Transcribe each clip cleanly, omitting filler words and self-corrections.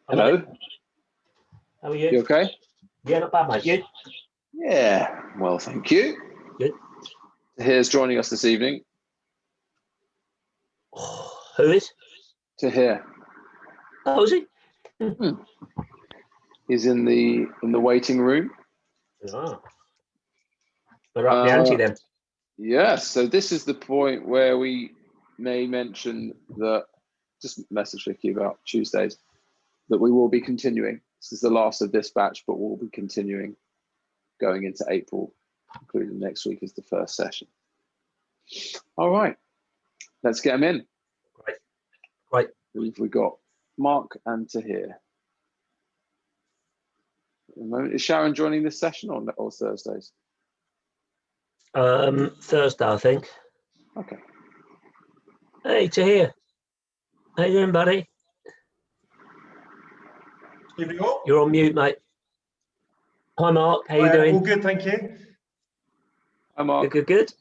Hello. How are you? You okay? Yeah, not bad, mate. You? Yeah, well, thank you. Good. Tahir's joining us this evening. Who is? Tahir. Oh, is he? He's in the waiting room. Oh. We're up the ante then. Yes, so this is the point where we may mention that, just message Vicky about Tuesdays, that we will be continuing. This is the last of this batch, but we'll be continuing going into April, including next week is the first session. All right, let's get them in. Right. We've got Mark and Tahir. At the moment, is Sharon joining this session or Thursdays? Thursday, I think. Okay. Hey, Tahir. How you doing, buddy? Evening all. You're on mute, mate. Hi, Mark. How you doing? All good, thank you. Hi, Mark. Good.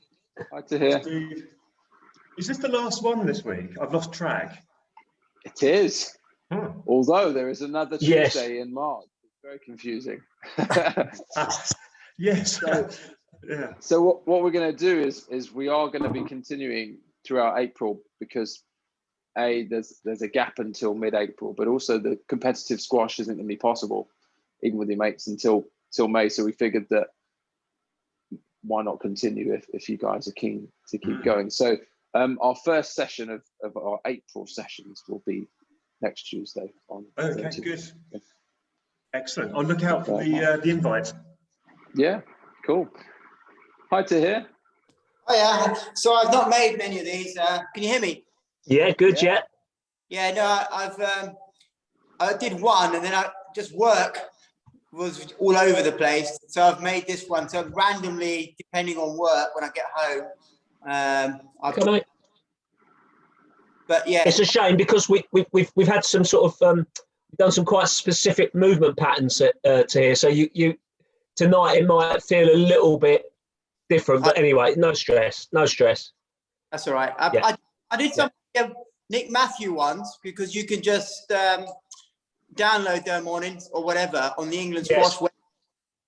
Hi, Tahir. Steve, is this the last one this week? I've lost track. It is. Although there is another Tuesday in March. It's very confusing. Yes. Yeah. So what we're going to do is we are going to be continuing throughout April because there's a gap until mid-April, but also the competitive squash isn't going to be possible, even with your mates, until May. So we figured that why not continue if you guys are keen to keep going. So our first session of our April sessions will be next Tuesday on. Okay, 30th. good. Excellent. I'll look out for the invite. Yeah, cool. Hi, Tahir. Hiya. So I've not made many of these. Can you hear me? Yeah, good. Yeah. Yeah. No, I did one, and then work was all over the place. So I've made this one. So randomly, depending on work, when I get home, But yeah, it's a shame because we've had some sort of done some quite specific movement patterns to here. So you tonight it might feel a little bit different, but anyway, no stress. That's all right. I did some Nick Matthew ones because you can just download them or whatever on the England Squash web.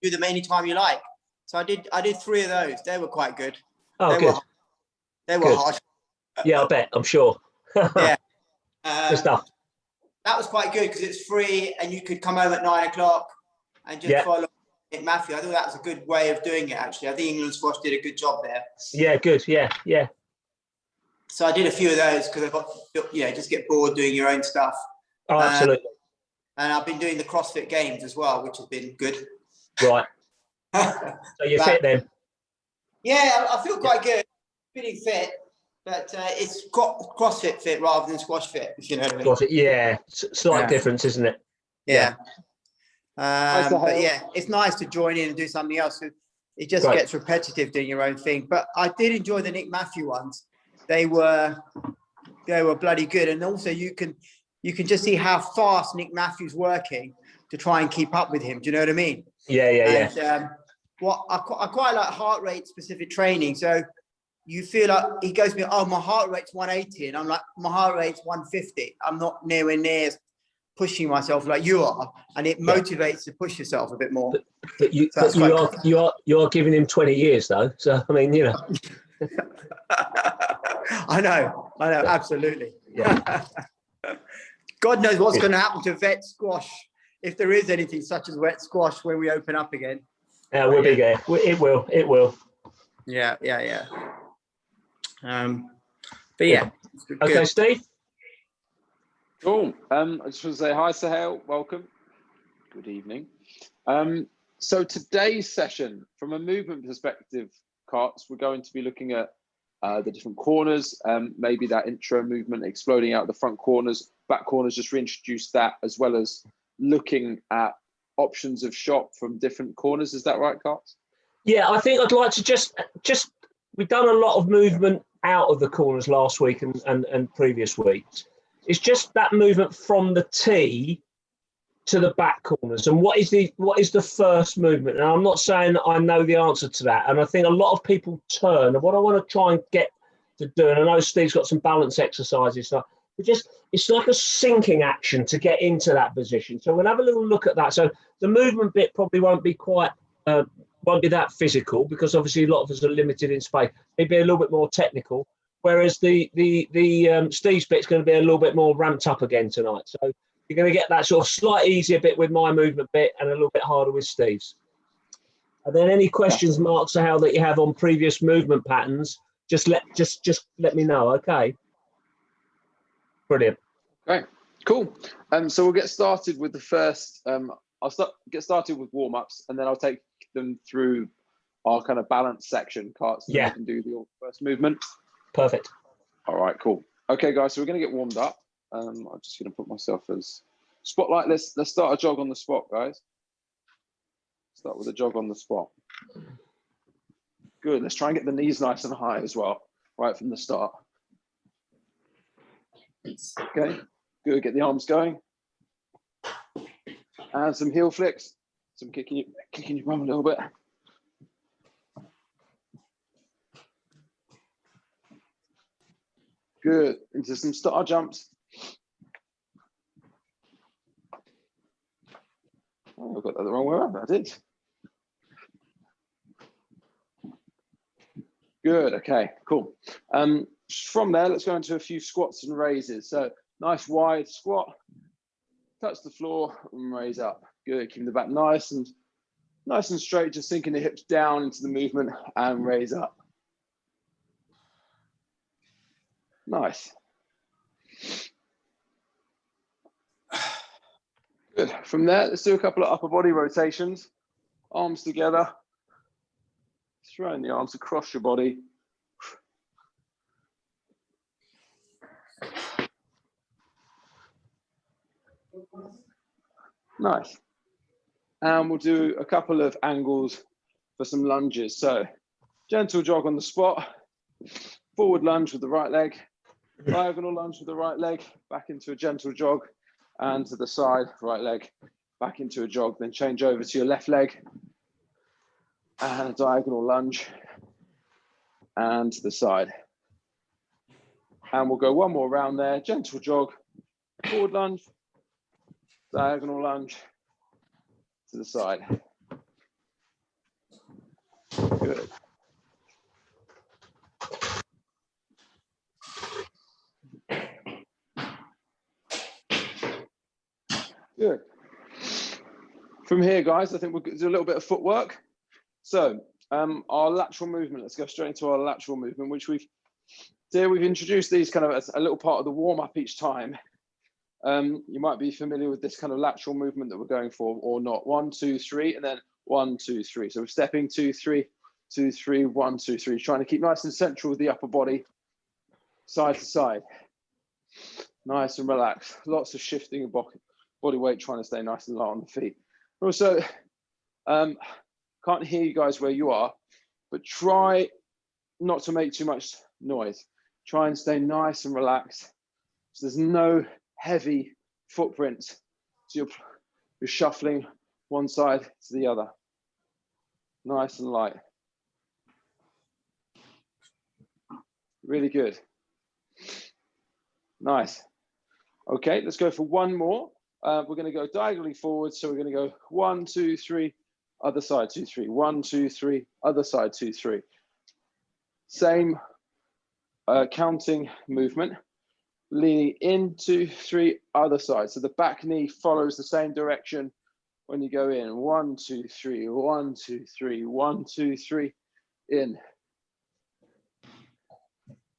Do them anytime you like. So I did 3 of those. They were quite good. They were hard. Yeah, I bet. I'm sure. Yeah. Good stuff. That was quite good because it's free and you could come home at 9 o'clock and just follow Nick Matthew. I thought that was a good way of doing it, actually. I think England Squash did a good job there. Yeah, good. Yeah. So I did a few of those because I got, just get bored doing your own stuff. Oh, absolutely. And I've been doing the CrossFit Games as well, which has been good. Right. So you're fit then? Yeah, I feel quite good. Feeling fit. But it's CrossFit fit rather than squash fit, if you know what I mean. CrossFit, yeah. Slight difference, isn't it? Yeah. But yeah, it's nice to join in and do something else. It just gets repetitive doing your own thing. But I did enjoy the Nick Matthew ones. They were bloody good. And also you can just see how fast Nick Matthew's working to try and keep up with him. Do you know what I mean? Yeah. I quite like heart rate specific training. So you feel like he goes to me, my heart rate's 180. And I'm like, my heart rate's 150. I'm not nowhere near pushing myself like you are. And it motivates to push yourself a bit more. But you are giving him 20 years though. So, I mean, I know, absolutely. Yeah. God knows what's going to happen to vet squash if there is anything such as wet squash when we open up again. We'll be there. It will. Yeah. But yeah. Okay, good. Steve. Cool. I just want to say hi, Sahel. Welcome. Good evening. So today's session, from a movement perspective, Carts, we're going to be looking at the different corners, maybe that intro movement, exploding out the front corners, back corners, just reintroduce that, as well as looking at options of shot from different corners. Is that right, Carts? Yeah, I think I'd like to just we've done a lot of movement out of the corners last week and previous weeks. It's just that movement from the tee to the back corners. And what is the first movement? And I'm not saying I know the answer to that. And I think a lot of people turn. And what I want to try and get to do, and I know Steve's got some balance exercises, so it's like a sinking action to get into that position. So we'll have a little look at that. So the movement bit probably won't be that physical, because obviously a lot of us are limited in space. Maybe a little bit more technical, whereas the Steve's bit's going to be a little bit more ramped up again tonight. So you're going to get that sort of slight easier bit with my movement bit and a little bit harder with Steve's. And then any questions, Mark, Sahal, that you have on previous movement patterns, just let me know. Okay. Brilliant. Okay, cool. So we'll get started with the first. I'll get started with warm-ups, and then I'll take them through our kind of balance section parts. Yeah. We can do the first movement. Perfect. All right, cool. Okay, guys, so we're going to get warmed up. I'm just going to put myself as spotlight. Let's start a jog on the spot, guys. Start with a jog on the spot. Good. Let's try and get the knees nice and high as well, right from the start. Okay, good. Get the arms going. And some heel flicks. Some kicking your bum a little bit. Good. Into some star jumps. Oh, I got that the wrong way around. I did. Good. Okay, cool. From there, let's go into a few squats and raises. So nice wide squat, touch the floor and raise up. Good. Keeping the back nice and straight, just sinking the hips down into the movement and raise up. Nice. Good. From there, let's do a couple of upper body rotations. Arms together. Throwing the arms across your body. Nice. And we'll do a couple of angles for some lunges. So gentle jog on the spot, forward lunge with the right leg, diagonal lunge with the right leg, back into a gentle jog, and to the side, right leg, back into a jog, then change over to your left leg, and a diagonal lunge, and to the side. And we'll go one more round there, gentle jog, forward lunge, diagonal lunge, to the side. Good. Good. From here, guys, I think we'll do a little bit of footwork. So our lateral movement, let's go straight into our lateral movement, which we've introduced these kind of as a little part of the warm-up each time. You might be familiar with this kind of lateral movement that we're going for or not. 1, 2, 3, and then 1, 2, 3. So we're stepping 2, 3, 2, 3, 1, 2, 3. Trying to keep nice and central with the upper body, side to side. Nice and relaxed. Lots of shifting of body weight, trying to stay nice and light on the feet. Also, can't hear you guys where you are, but try not to make too much noise. Try and stay nice and relaxed. So there's no heavy footprint. So you're shuffling one side to the other. Nice and light. Really good. Nice. Okay, let's go for one more. We're going to go diagonally forward. So we're going to go 1, 2, 3, other side, 2, 3, 1, 2, 3, other side, 2, 3. Same counting movement. Leaning in, 2, 3, other side. So the back knee follows the same direction when you go in. 1, 2, 3, 1, 2, 3, 1, 2, 3, in.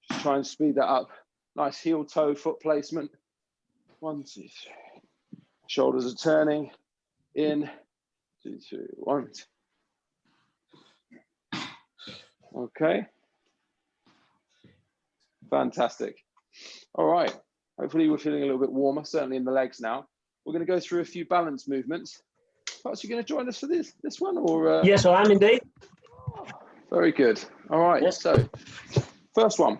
Just try and speed that up. Nice heel toe foot placement. 1, 2, 3. Shoulders are turning. In, 2, 3, 1. Okay. Fantastic. All right. Hopefully we're feeling a little bit warmer, certainly in the legs now. We're going to go through a few balance movements. Perhaps you're going to join us for this one, or? Yes, I am indeed. Very good. All right. Yes. So first one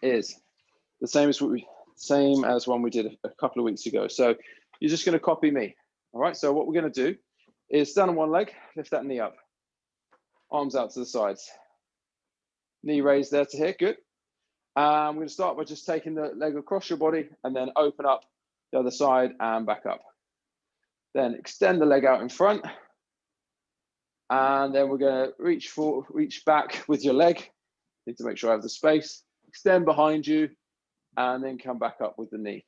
is the same as one we did a couple of weeks ago. So you're just going to copy me. All right. So what we're going to do is stand on one leg, lift that knee up, arms out to the sides, knee raised there to here. Good. I'm going to start by just taking the leg across your body and then open up the other side and back up. Then extend the leg out in front. And then we're going to reach back with your leg. Need to make sure I have the space. Extend behind you and then come back up with the knee.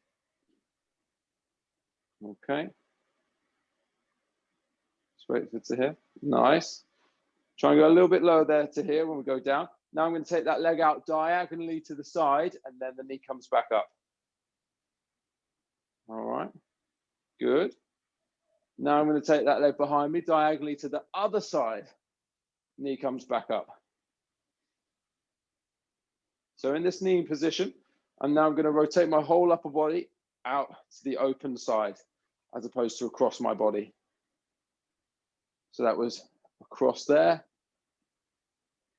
Okay. Just wait for it to here. Nice. Try and go a little bit lower there to here when we go down. Now I'm going to take that leg out diagonally to the side and then the knee comes back up. All right. Good. Now I'm going to take that leg behind me diagonally to the other side. Knee comes back up. So in this knee position, and now I'm going to rotate my whole upper body out to the open side as opposed to across my body. So that was across there.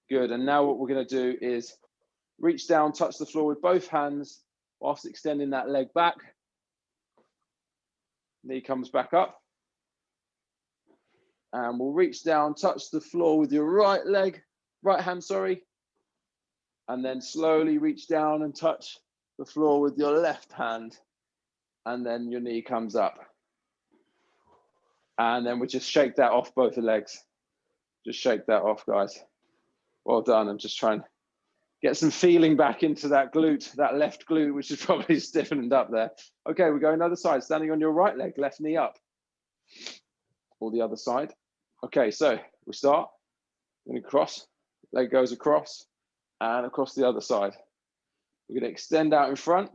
Good. And now what we're going to do is reach down, touch the floor with both hands whilst extending that leg back. Knee comes back up. And we'll reach down, touch the floor with your right hand, and then slowly reach down and touch the floor with your left hand, and then your knee comes up. And then we just shake that off both the legs. Just shake that off, guys. Well done. I'm just trying to get some feeling back into that glute, that left glute, which is probably stiffened up there. Okay, we go another side, standing on your right leg, left knee up. Or the other side. Okay, so we start. We're going to cross. Leg goes across and across the other side. We're going to extend out in front.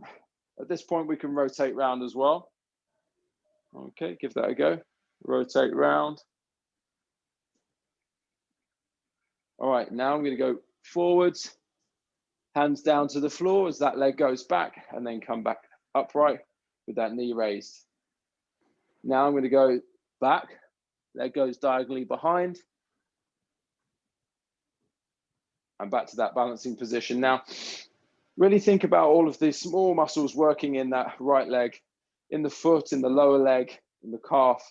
At this point, we can rotate round as well. Okay, give that a go. Rotate round. All right, now I'm going to go forwards. Hands down to the floor as that leg goes back and then come back upright with that knee raised. Now I'm going to go back. Leg goes diagonally behind. And back to that balancing position. Now, really think about all of these small muscles working in that right leg, in the foot, in the lower leg, in the calf,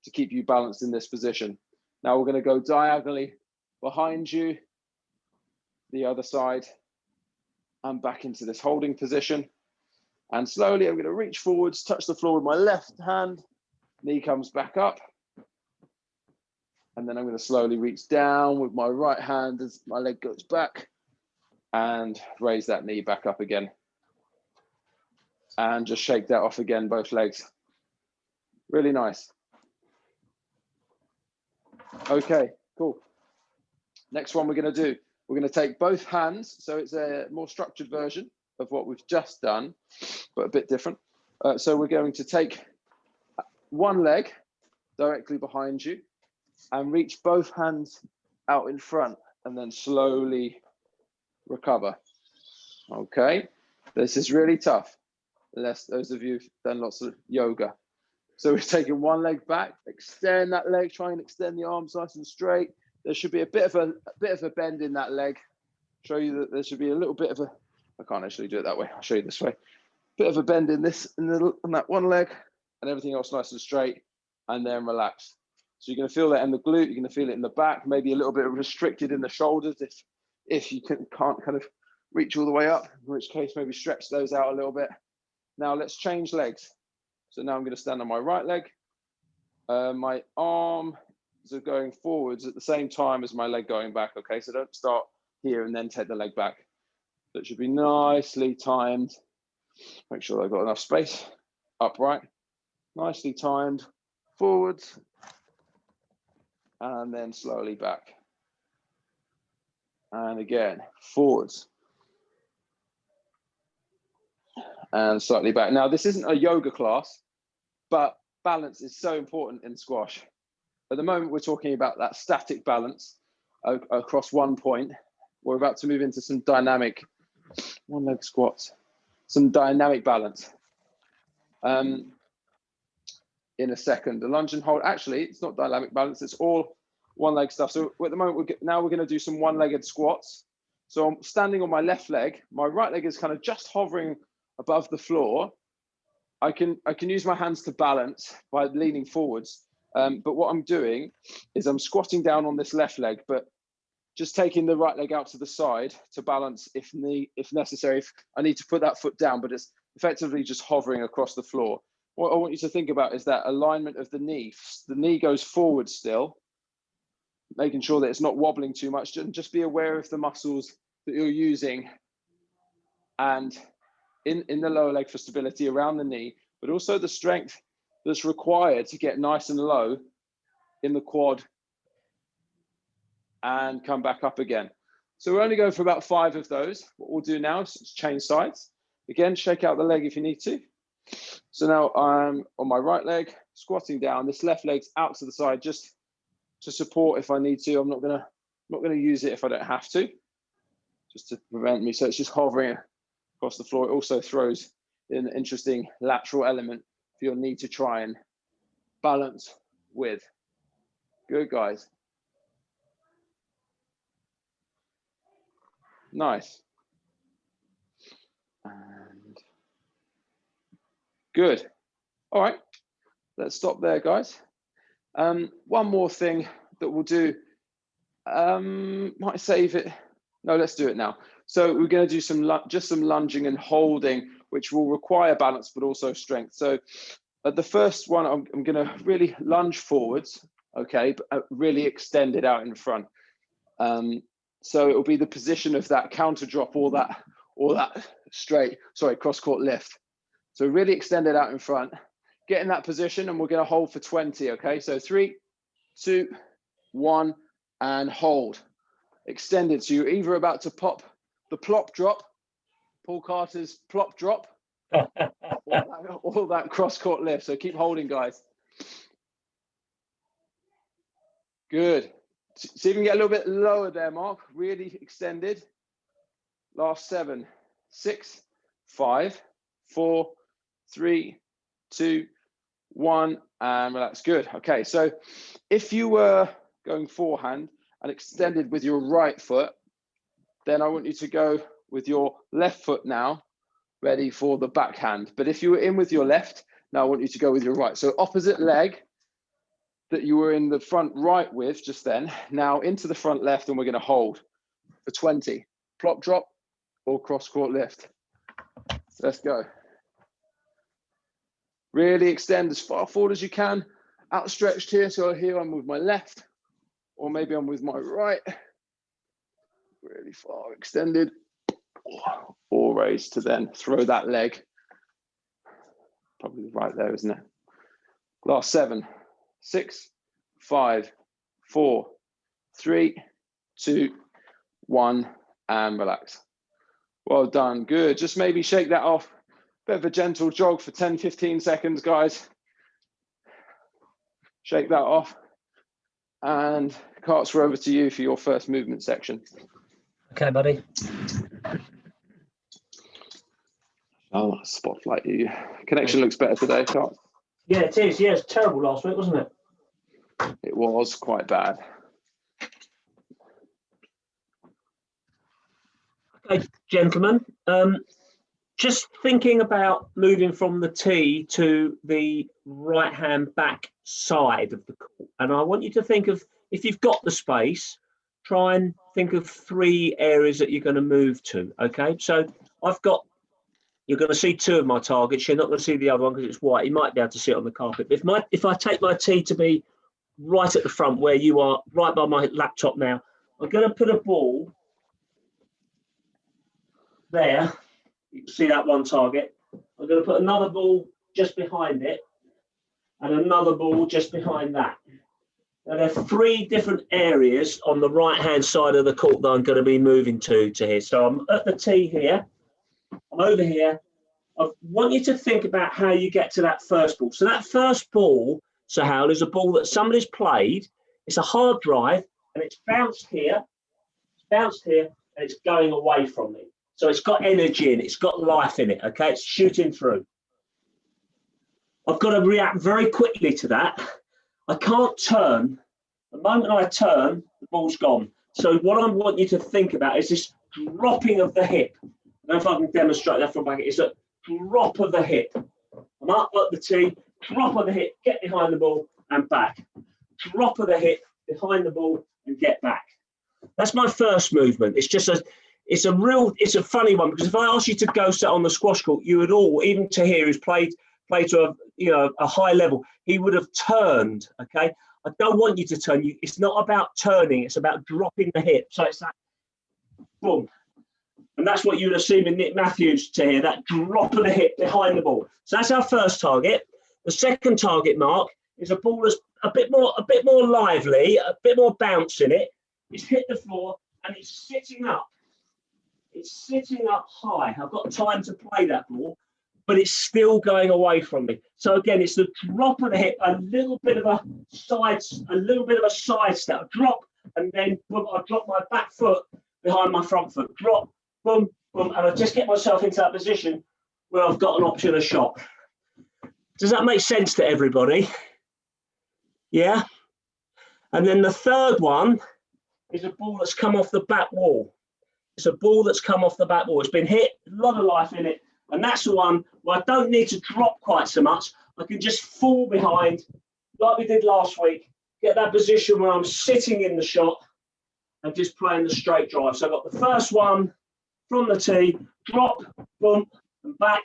to keep you balanced in this position. Now we're going to go diagonally behind you, the other side, and back into this holding position. And slowly I'm going to reach forwards, touch the floor with my left hand, knee comes back up. And then I'm going to slowly reach down with my right hand as my leg goes back and raise that knee back up again. And just shake that off again, both legs. Really nice. Okay, cool. Next one we're going to do, we're going to take both hands. So it's a more structured version of what we've just done, but a bit different. So we're going to take one leg directly behind you and reach both hands out in front and then slowly recover. Okay, this is really tough, unless those of you who've done lots of yoga. So we're taking one leg back, extend that leg, try and extend the arms nice and straight. There should be a bit of a bend in that leg. Show you that there should be a little bit of a, I can't actually do it that way. I'll show you this way. Bit of a bend in that one leg and everything else nice and straight, and then relax. So you're going to feel that in the glute, you're going to feel it in the back, maybe a little bit restricted in the shoulders if you can't kind of reach all the way up, in which case maybe stretch those out a little bit. Now let's change legs. So now I'm going to stand on my right leg. My arms are going forwards at the same time as my leg going back, okay? So don't start here and then take the leg back. So it should be nicely timed. Make sure I've got enough space. Upright, nicely timed, forwards, and then slowly back. And again, forwards. And slightly back. Now, this isn't a yoga class, but balance is so important in squash. At the moment, we're talking about that static balance across one point. We're about to move into some dynamic one leg squats, some dynamic balance. In a second, the lunge and hold, actually, it's not dynamic balance, it's all one leg stuff. So at the moment, now we're going to do some one-legged squats. So I'm standing on my left leg. My right leg is kind of just hovering above the floor. I can use my hands to balance by leaning forwards. But what I'm doing is I'm squatting down on this left leg, but just taking the right leg out to the side to balance if necessary. If I need to put that foot down, but it's effectively just hovering across the floor. What I want you to think about is that alignment of the knee. The knee goes forward still, making sure that it's not wobbling too much. Just be aware of the muscles that you're using and in the lower leg for stability around the knee, but also the strength that's required to get nice and low in the quad and come back up again. So we're only going for about 5 of those. What we'll do now is change sides. Again, shake out the leg if you need to. So now I'm on my right leg, squatting down. This left leg's out to the side just to support if I need to. I'm not gonna use it if I don't have to, just to prevent me. So it's just hovering across the floor. It also throws in an interesting lateral element for your knee to try and balance with. Good, guys. Nice. And good. All right, let's stop there, guys. One more thing that we'll do, might save it. No, let's do it now. So we're going to do just some lunging and holding, which will require balance, but also strength. So at the first one, I'm going to really lunge forwards, okay, but really extend it out in front. So it will be the position of that counter drop or that cross court lift. So really extend it out in front, get in that position, and we're going to hold for 20. Okay, so 3, 2, 1, and hold. Extended. So you're either about to pop the plop drop, Paul Carter's plop drop, or that cross court lift. So keep holding, guys. Good. See if you can get a little bit lower there, Mark. Really extended. Last 7, 6, 5, 4, 3, 2, 1, and relax. Good. Okay, so if you were going forehand and extended with your right foot, then I want you to go with your left foot now, ready for the backhand. But if you were in with your left, now I want you to go with your right. So opposite leg that you were in the front right with just then, now into the front left, and we're going to hold for 20. Plop drop or cross court lift. So let's go. Really extend as far forward as you can. Outstretched here. So here I'm with my left, or maybe I'm with my right. Really far extended, or raised to then throw that leg. Probably right there, isn't it? Last 7, 6, 5, 4, 3, 2, 1, and relax. Well done. Good. Just maybe shake that off. Bit of a gentle jog for 10, 15 seconds, guys. Shake that off. And Carts, we're over to you for your first movement section. Okay, buddy. Oh, spotlight you. Connection looks better today, Carts. Yeah, it is. Yeah, it's terrible last week, wasn't it? It was quite bad. Okay, gentlemen. Just thinking about moving from the tee to the right-hand back side of the court. And I want you to think of, if you've got the space, try and think of 3 areas that you're going to move to, okay? So you're going to see 2 of my targets. You're not going to see the other one because it's white. You might be able to see it on the carpet. But if I take my tee to be right at the front where you are, right by my laptop now, I'm going to put a ball there. You can see that one target. I'm going to put another ball just behind it and another ball just behind that. Now, there are 3 different areas on the right-hand side of the court that I'm going to be moving to here. So I'm at the tee here. I'm over here. I want you to think about how you get to that first ball. So that first ball, Sohail, is a ball that somebody's played. It's a hard drive, and it's bounced here, and it's going away from me. So it's got energy in it. It's got life in it, okay? It's shooting through. I've got to react very quickly to that. I can't turn The moment I turn, the ball's gone. So what I want you to think about is this dropping of the hip. I don't know if I can demonstrate that from back. It's a drop of the hip. I'm up at the tee, drop of the hip, get behind the ball and back. Drop of the hip, behind the ball and get back. That's my first movement. It's a funny one, because if I asked you to go sit on the squash court, you would all, even Tahir, who's played to a high level, he would have turned. Okay, I don't want you to turn. It's not about turning. It's about dropping the hip. So it's that boom, and that's what you'd have seen with Nick Matthews, Tahir, that drop of the hip behind the ball. So that's our first target. The second target, Mark, is a ball that's a bit more lively, a bit more bounce in it. It's hit the floor and it's sitting up. It's sitting up high. I've got time to play that ball, but it's still going away from me. So again, it's the drop of the hip, a little bit of a side step, drop, and then boom, I drop my back foot behind my front foot, drop, boom, boom, and I just get myself into that position where I've got an option of shot. Does that make sense to everybody? Yeah. And then the third one is a ball that's come off the back wall. It's a ball that's come off the back wall. It's been hit, a lot of life in it. And that's the one where I don't need to drop quite so much. I can just fall behind, like we did last week, get that position where I'm sitting in the shot and just playing the straight drive. So I've got the first one from the tee, drop, bump, and back.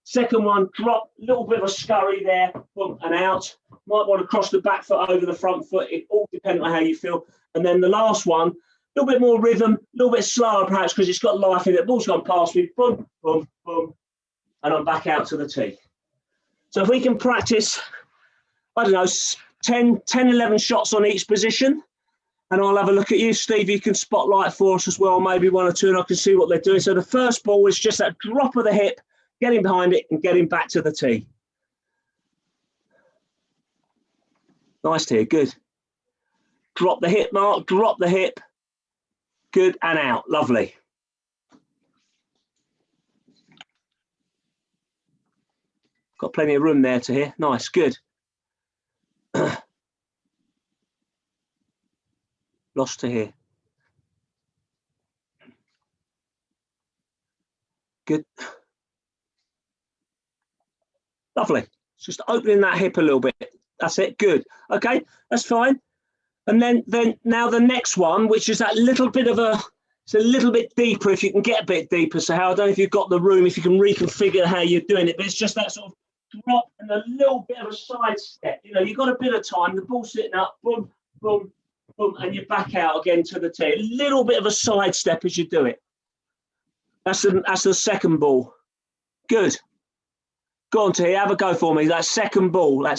Second one, drop, little bit of a scurry there, bump and out. Might want to cross the back foot over the front foot. It all depends on how you feel. And then the last one, a little bit more rhythm, a little bit slower perhaps because it's got life in it. Ball's gone past me, boom, boom, boom, and I'm back out to the tee. So if we can practice, I don't know, 10, 11 shots on each position, and I'll have a look at you, Steve. You can spotlight for us as well, maybe one or two, and I can see what they're doing. So the first ball is just that drop of the hip, getting behind it and getting back to the tee. Nice to hear, good. Drop the hip, Mark, drop the hip. Good, and out, lovely. Got plenty of room there to hear. Nice, good. Lost to hear. Good. Lovely. Just opening that hip a little bit. That's it. Good. Okay, that's fine. And then now the next one, which is that little bit of it's a little bit deeper if you can get a bit deeper. So how I don't know if you've got the room, if you can reconfigure how you're doing it, but it's just that sort of drop and a little bit of a side step. You know, you've got a bit of time, the ball's sitting up, boom, boom, boom, and you're back out again to the tee. A little bit of a side step as you do it. That's the second ball. Good. Go on, T, have a go for me. That second ball is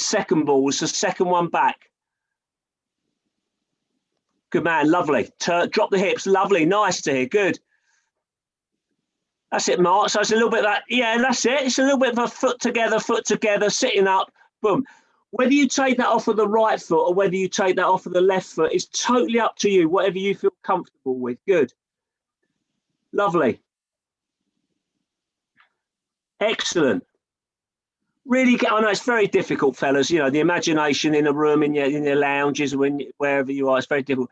the second one back. Good man, lovely. Drop the hips, lovely, nice to hear, good. That's it, Mark. So it's a little bit of that, yeah, that's it. It's a little bit of a foot together, sitting up, boom. Whether you take that off of the right foot or whether you take that off of the left foot is totally up to you, whatever you feel comfortable with. Good. Lovely. Excellent. Really, I know it's very difficult, fellas. You know, the imagination in a room, in your lounges, wherever you are, it's very difficult.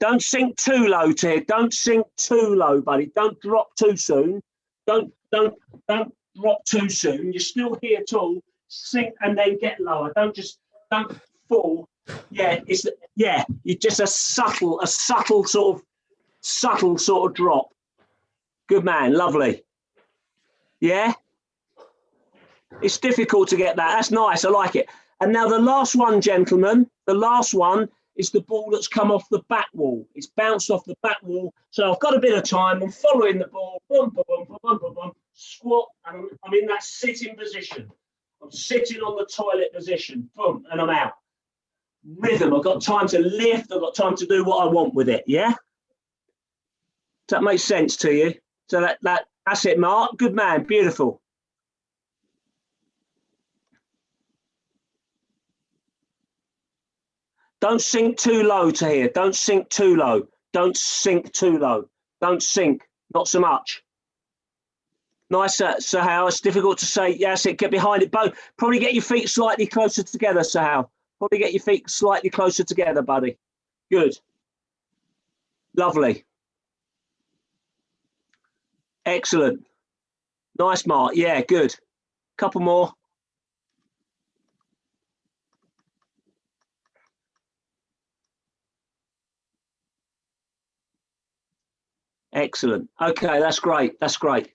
Don't sink too low, Ted. Don't sink too low, buddy. Don't drop too soon. Don't drop too soon. You're still here tall. Sink and then get lower. Don't fall. Yeah, you're just a subtle sort of drop. Good man, lovely. Yeah. It's difficult to get that. That's nice. I like it. And now the last one, gentlemen, the last one is the ball that's come off the back wall. It's bounced off the back wall. So I've got a bit of time. I'm following the ball. Boom, boom, boom, boom, boom, boom. Squat. And I'm in that sitting position. I'm sitting on the toilet position. Boom. And I'm out. Rhythm. I've got time to lift. I've got time to do what I want with it. Yeah? Does that make sense to you? So that's it, Mark. Good man. Beautiful. Don't sink too low to here. Don't sink too low. Don't sink too low. Don't sink. Not so much. Nice, Sahal. It's difficult to say. Yes, it get behind it. Both. Probably get your feet slightly closer together, Sahal. Probably get your feet slightly closer together, buddy. Good. Lovely. Excellent. Nice, Mark. Yeah, good. Couple more. Excellent. Okay, that's great. That's great.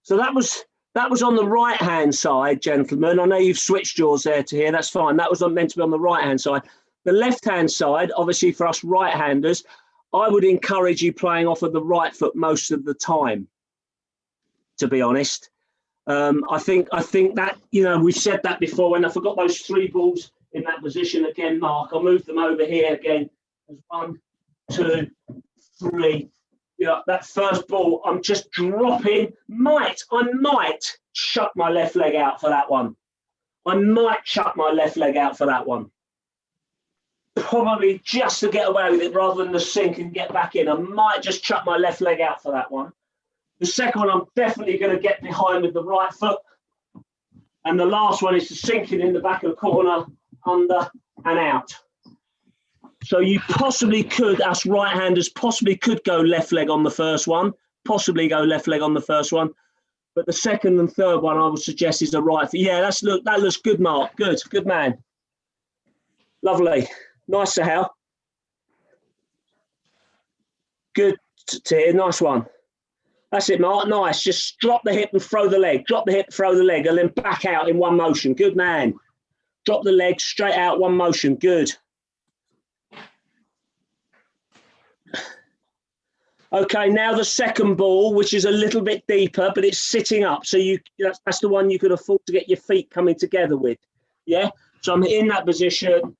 So that was on the right-hand side, gentlemen. I know you've switched yours there to here. That's fine. That was meant to be on the right-hand side. The left-hand side, obviously for us right-handers, I would encourage you playing off of the right foot most of the time, to be honest. I think that, you know, we've said that before. When I forgot those 3 balls in that position again, Mark, I'll move them over here again. There's 1, 2, 3. Yeah, that first ball, I'm just dropping. I might chuck my left leg out for that one. Probably just to get away with it rather than the sink and get back in. I might just chuck my left leg out for that one. The second one, I'm definitely going to get behind with the right foot. And the last one is to sink it in the back of the corner, under and out. So you possibly could, us right-handers, possibly could go left leg on the first one, But the second and third one, I would suggest is the right foot. Yeah, that looks good, Mark. Good man. Lovely. Nice, Sahel. Good to hear. Nice one. That's it, Mark. Nice. Just drop the hip and throw the leg. And then back out in one motion. Good man. Drop the leg straight out, one motion. Good. Okay, now the second ball, which is a little bit deeper, but it's sitting up. So that's the one you could afford to get your feet coming together with. Yeah? So I'm in that position.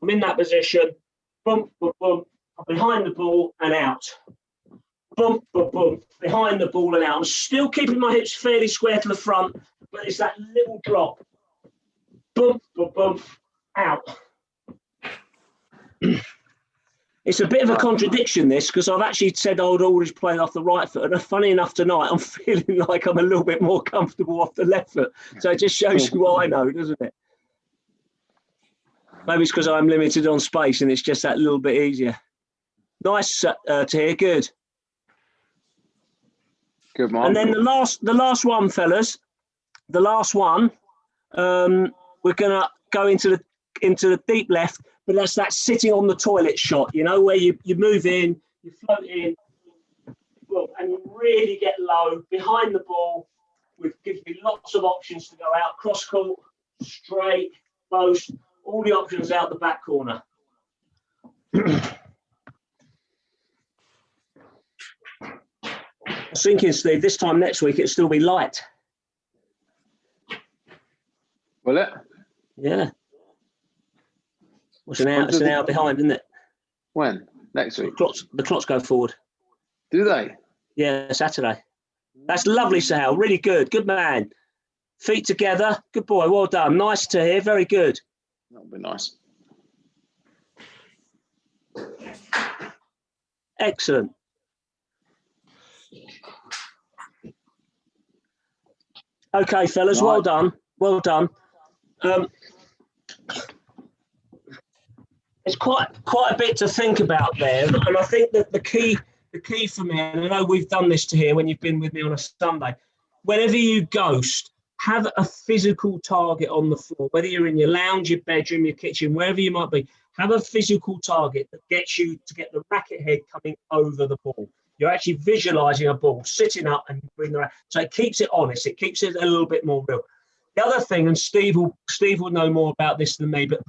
Boom, boom, boom. I'm behind the ball and out. Boom, boom, boom. Behind the ball and out. I'm still keeping my hips fairly square to the front, but it's that little drop. Boom, boom, boom. Out. It's a bit of a contradiction, this, because I've actually said I would always play off the right foot. And funny enough, tonight, I'm feeling like I'm a little bit more comfortable off the left foot. So it just shows you what I know, doesn't it? Maybe it's because I'm limited on space and it's just that little bit easier. Nice to hear. Good. Good, Mark. And then the last one, fellas. The last one, we're going to go into the deep left. But that's that sitting on the toilet shot, you know, where you move in, you float in, and you really get low behind the ball, which gives you lots of options to go out, cross court, straight, post, all the options out the back corner. I was thinking, Steve, this time next week it'll still be light. Will it? Yeah. It's an hour behind, isn't it? When? Next week? The clocks go forward. Do they? Yeah, Saturday. That's lovely, Sahel. Really good. Good man. Feet together. Good boy. Well done. Nice to hear. Very good. That'll be nice. Excellent. Okay, fellas. Well done. Well done. It's quite a bit to think about there, and I think that the key for me, and I know we've done this to here when you've been with me on a Sunday, whenever you ghost, have a physical target on the floor, whether you're in your lounge, your bedroom, your kitchen, wherever you might be, have a physical target that gets you to get the racket head coming over the ball. You're actually visualising a ball, sitting up and bring the racket. So it keeps it honest, it keeps it a little bit more real. The other thing, and Steve will know more about this than me, but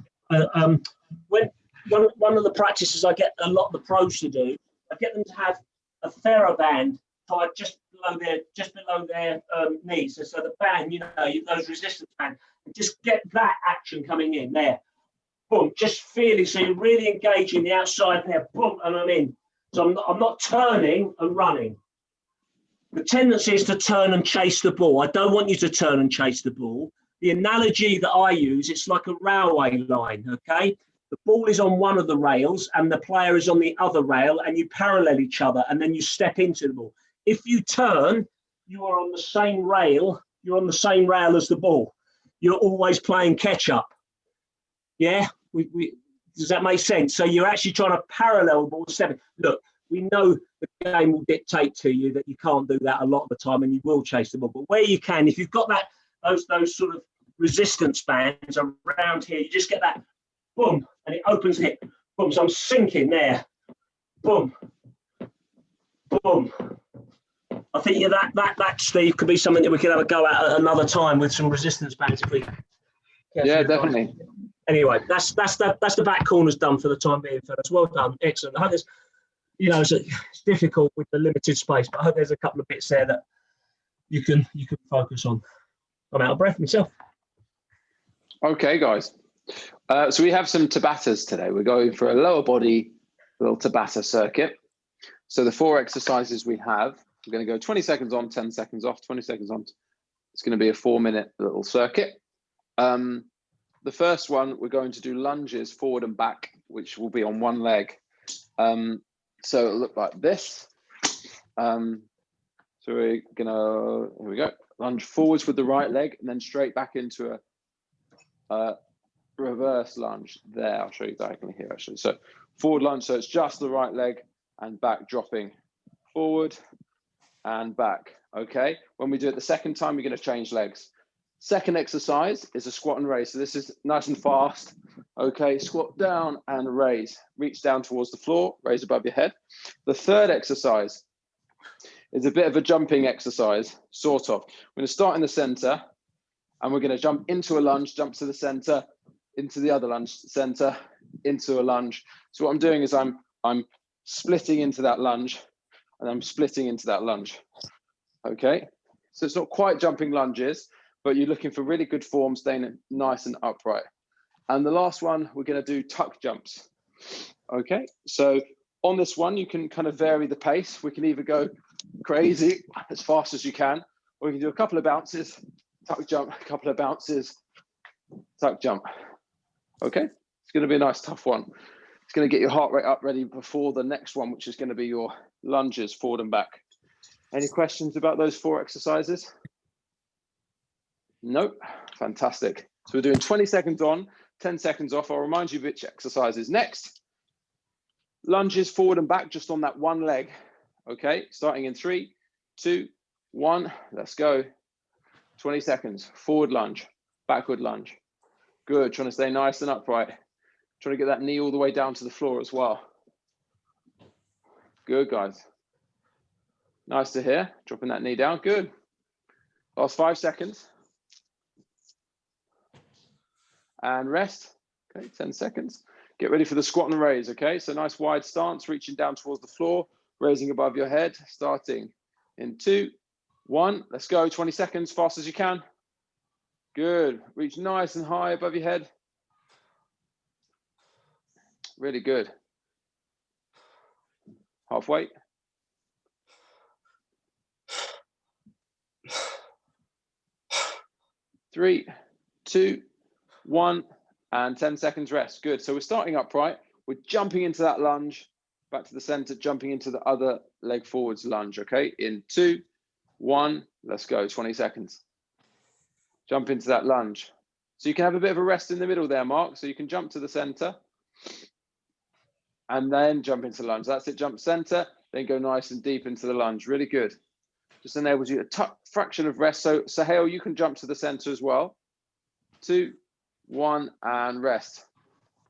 when one of the practices I get a lot of the pros to do, I get them to have a TheraBand tied just below their knees. So the band, you know, those resistance bands, and just get that action coming in there. Boom, just feeling, so you're really engaging the outside there. Boom, and I'm in. So I'm not turning and running. The tendency is to turn and chase the ball. I don't want you to turn and chase the ball. The analogy that I use, it's like a railway line, okay? The ball is on one of the rails and the player is on the other rail, and you parallel each other and then you step into the ball. If you turn, you are on the same rail. You're on the same rail as the ball. You're always playing catch up. Yeah, does that make sense? So you're actually trying to parallel ball 7. Look, we know the game will dictate to you that you can't do that a lot of the time, and you will chase the ball. But where you can, if you've got those sort of resistance bands around here, you just get that boom, and it opens the hip. Boom. So I'm sinking there. Boom. Boom. I think that Steve could be something that we could have a go at another time with some resistance bands if we. Yeah, definitely. Anyway, that's the back corners done for the time being, fellas. Well done, excellent. I hope there's, it's difficult with the limited space, but I hope there's a couple of bits there that you can focus on. I'm out of breath myself. Okay, guys. So we have some Tabatas today. We're going for a lower body little Tabata circuit. So the 4 exercises we have, we're going to go 20 seconds on, 10 seconds off, 20 seconds on. It's going to be a 4-minute little circuit. The first one, we're going to do lunges forward and back, which will be on one leg. So it'll look like this. So we're gonna, here we go, lunge forwards with the right leg and then straight back into a reverse lunge there. I'll show you diagonally here actually. So forward lunge, so it's just the right leg and back dropping forward and back. Okay, when we do it the second time, we're going to change legs. Second exercise is a squat and raise. So this is nice and fast. Okay, squat down and raise. Reach down towards the floor, raise above your head. The third exercise is a bit of a jumping exercise, sort of. We're going to start in the center and we're going to jump into a lunge, jump to the center, into the other lunge, center, into a lunge. So what I'm doing is I'm splitting into that lunge and I'm splitting into that lunge. Okay, so it's not quite jumping lunges, but you're looking for really good form, staying nice and upright. And the last one, we're going to do tuck jumps. Okay, so on this one, you can kind of vary the pace. We can either go crazy as fast as you can, or you can do a couple of bounces, tuck jump, a couple of bounces, tuck jump. Okay, it's going to be a nice tough one. It's going to get your heart rate up ready before the next one, which is going to be your lunges forward and back. Any questions about those 4 exercises? Nope. Fantastic. So we're doing 20 seconds on, 10 seconds off. I'll remind you which exercise is next. Lunges forward and back just on that one leg. Okay, starting in 3, 2, 1. Let's go. 20 seconds. Forward lunge, backward lunge. Good. Trying to stay nice and upright. Trying to get that knee all the way down to the floor as well. Good, guys. Nice to hear. Dropping that knee down. Good. Last 5 seconds. And rest. Okay, 10 seconds. Get ready for the squat and raise. Okay, so nice wide stance, reaching down towards the floor, raising above your head, starting in 2, 1. Let's go. 20 seconds, fast as you can. Good. Reach nice and high above your head. Really good. Halfway. Three, 2, 1, and 10 seconds rest. Good. So we're starting upright. We're jumping into that lunge, back to the center, jumping into the other leg forwards lunge. Okay. In 2, 1, let's go. 20 seconds. Jump into that lunge. So you can have a bit of a rest in the middle there, Mark. So you can jump to the center and then jump into lunge. That's it. Jump center, then go nice and deep into the lunge. Really good. Just enables you a fraction of rest. So Sahel, you can jump to the center as well. 2, 1, and rest.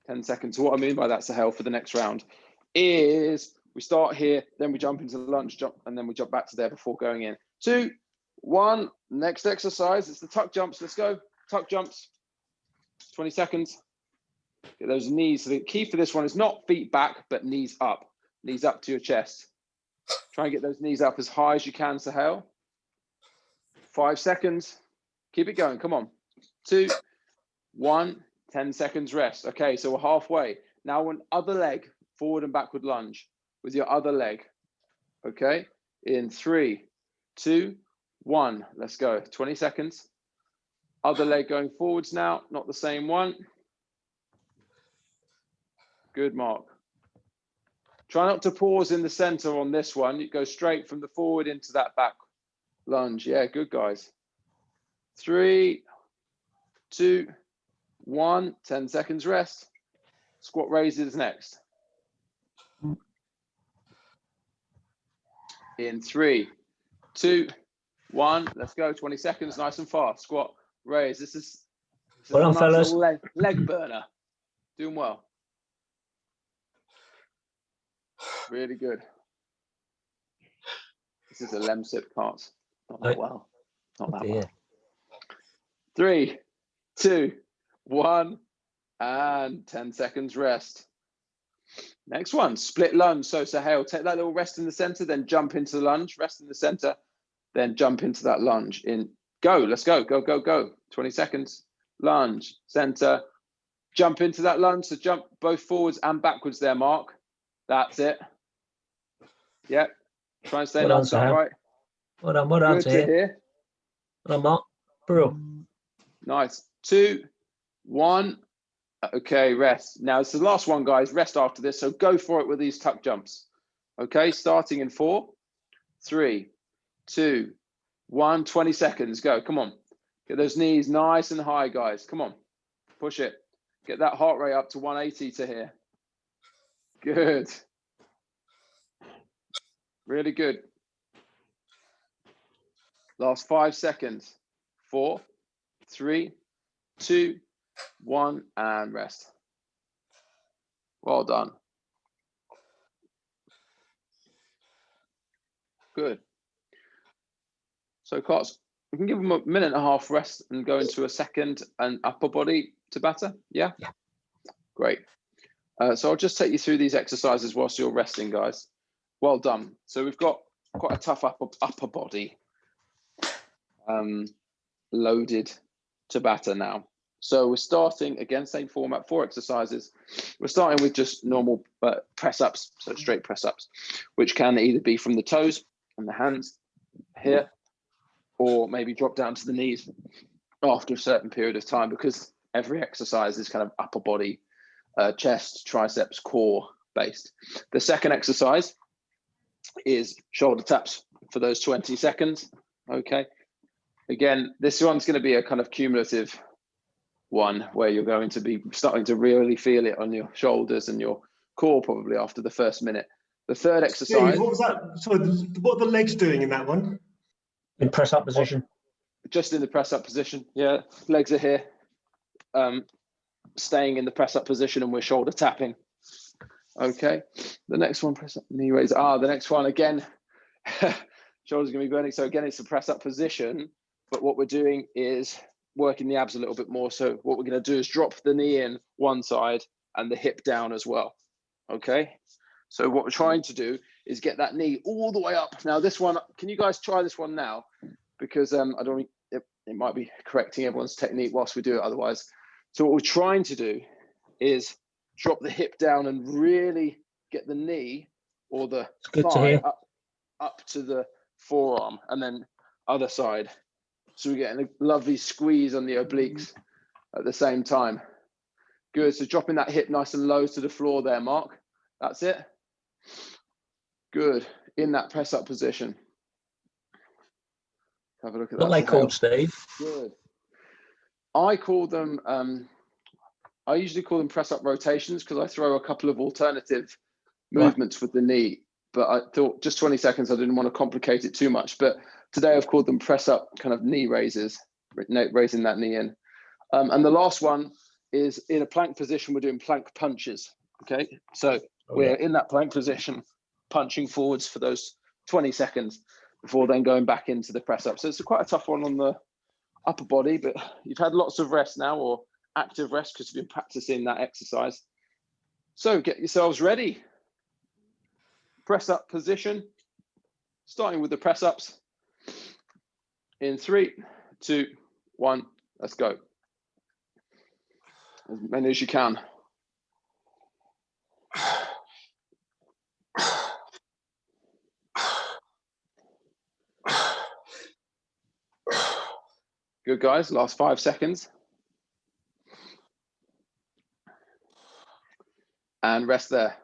10 seconds. So what I mean by that, Sahel, for the next round is we start here, then we jump into the lunge, jump, and then we jump back to there before going in. 2, 1, next exercise. It's the tuck jumps. Let's go. Tuck jumps. 20 seconds. Get those knees. So the key for this one is not feet back, but knees up. Knees up to your chest. Try and get those knees up as high as you can, Sahel. 5 seconds. Keep it going. Come on. 2, 1, 10 seconds rest. Okay, so we're halfway. Now one other leg, forward and backward lunge with your other leg. Okay, in 3, 2, 1. Let's go. 20 seconds. Other leg going forwards now, not the same one. Good, Mark. Try not to pause in the center on this one. You go straight from the forward into that back lunge. Yeah, good, guys. 3, 2, 1, 10 seconds rest. Squat raises next. In 3, 2, 1, let's go. 20 seconds, nice and fast. Squat, raise. This is Well a done, nice fellas. little leg burner. Doing well. Really good. This is a Lemsip cart. Not that well. Not that well. 3, 2, 1, and 10 seconds rest. Next one, split lunge. So Sahel, take that little rest in the center, then jump into the lunge. Rest in the center, then jump into that lunge. In go, let's go, go, go, go. 20 seconds. Lunge, center, jump into that lunge. So jump both forwards and backwards there, Mark. That's it. Yep. Try and stay nice and upright. Well done, well done. Good to hear. Well done, Mark. Brilliant. Nice. 2, 1. Okay, rest. Now it's the last one, guys. Rest after this. So go for it with these tuck jumps. Okay, starting in 4, 3, 2, 1. 20 seconds. Go. Come on. Get those knees nice and high, guys. Come on. Push it. Get that heart rate up to 180 to here. Good. Really good. Last 5 seconds. 4, 3, 2, 1, and rest. Well done. Good. So, Cots, we can give them a minute and a half rest and go into a second and upper body Tabata. Yeah? Yeah. Great. So I'll just take you through these exercises whilst you're resting, guys. Well done. So we've got quite a tough upper body loaded Tabata now. So we're starting, again, same format, 4 exercises. We're starting with just normal press-ups, so straight press-ups, which can either be from the toes and the hands here, or maybe drop down to the knees after a certain period of time, because every exercise is kind of upper body, chest, triceps, core based. The second exercise is shoulder taps for those 20 seconds. Okay. Again, this one's going to be a kind of cumulative one where you're going to be starting to really feel it on your shoulders and your core probably after the first minute. The third exercise. Steve, what was that? Sorry, what are the legs doing in that one? In press up position. Just in the press up position. Yeah, legs are here. Staying in the press up position, and we're shoulder tapping. Okay. The next one, press up, knee raise. The next one again. Shoulders gonna be burning. So again, it's a press up position, but what we're doing is working the abs a little bit more. So what we're going to do is drop the knee in one side and the hip down as well. Okay. So what we're trying to do is get that knee all the way up. Now this one, can you guys try this one now? Because I don't, it might be correcting everyone's technique whilst we do it otherwise. So what we're trying to do is drop the hip down and really get the knee or the thigh up to the forearm, and then other side. So we're getting a lovely squeeze on the obliques at the same time. Good. So dropping that hip nice and low to the floor there, Mark. That's it. Good. In that press up position. Have a look at that. What they called, Steve? Good. I call them, I usually call them press up rotations because I throw a couple of alternative movements with the knee. But I thought just 20 seconds, I didn't want to complicate it too much. But today I've called them press up kind of knee raises, raising that knee in. And the last one is in a plank position, we're doing plank punches. Okay. So we're in that plank position, punching forwards for those 20 seconds before then going back into the press up. So it's quite a tough one on the upper body, but you've had lots of rest now, or active rest, because you've been practicing that exercise. So get yourselves ready. Press up position, starting with the press ups. In 3, 2, 1, let's go. As many as you can. Good, guys. Last 5 seconds. And rest there.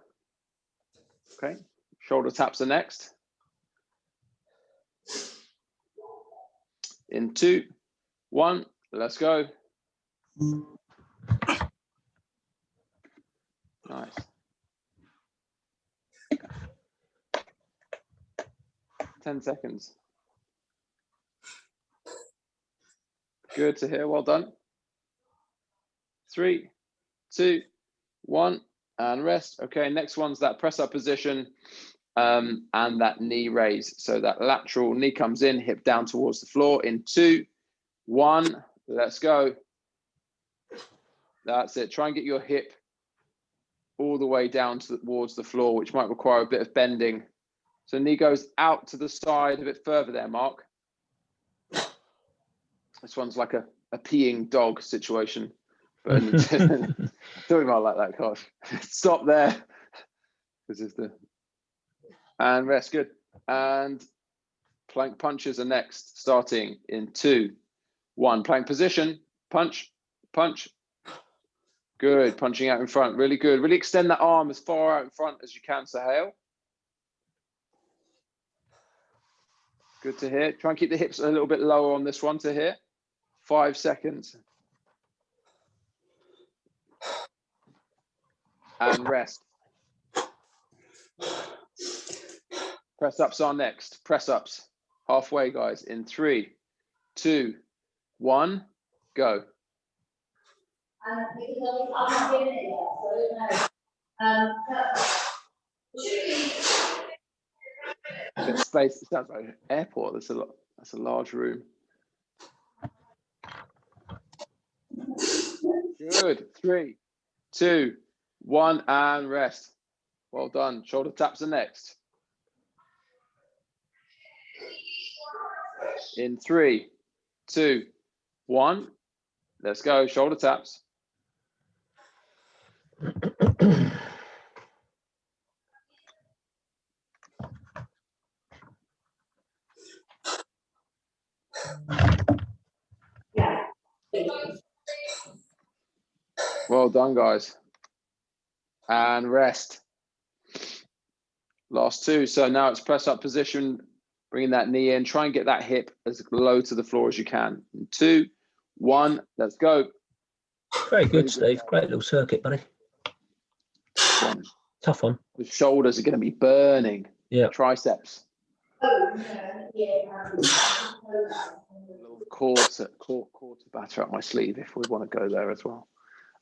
Okay. Shoulder taps are next. In 2, 1, let's go. 10 seconds. Good to hear. Well done. 3, 2, 1, and rest. Okay, next one's that press up position and that knee raise. So that lateral knee comes in, hip down towards the floor in 2, 1. Let's go. That's it. Try and get your hip all the way down towards the floor, which might require a bit of bending. So knee goes out to the side a bit further there, Mark. This one's like a peeing dog situation. But don't about like that, gosh. Stop there. This is the and rest. Good. And plank punches are next, starting in 2, 1. Plank position. Punch, punch. Good. Punching out in front. Really good. Really extend that arm as far out in front as you can, Sahel. Good to hear. Try and keep the hips a little bit lower on this one to hear. 5 seconds. And rest. Press ups are next. Press ups. Halfway, guys. In 3, 2, 1, go. I'm not giving it yet, so I don't know. Space. It sounds like an airport. That's a large room. Good. 3, 2, 1, and rest. Well done. Shoulder taps are next. In 3, 2, 1. Let's go. Shoulder taps. Well done, guys. And rest. Last 2. So now it's press up position, bringing that knee in. Try and get that hip as low to the floor as you can. In 2, 1, let's go. Very good, Steve. Great little circuit, buddy. Tough one. The shoulders are going to be burning. Yeah. Triceps. Quarter batter up my sleeve if we want to go there as well.